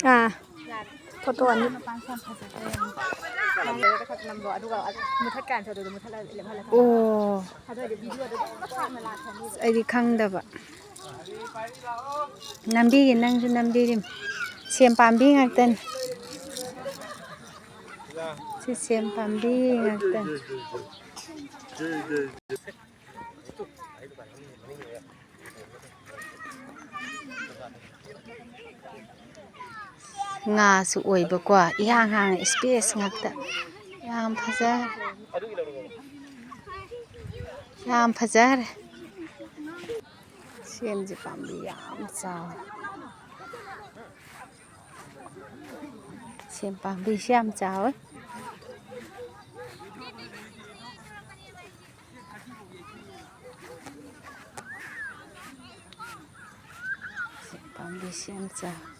อ่าพอตัวนี้โอ้ไอ้ดิคังดับอะน้ำดีกินนั่งชุนน้ำดีดิเสียมปามบี้งักเต้นเสียมปามบี้งักเต้นงาสวยบกว่าอีห่างสเปซงักแต่ยามพะเจ้ายามพะเจ้าเสียมจะปั๊มยามเจ้าเสียมปั๊มบีเสียมเจ้าปั๊มบีเสียมเจ้า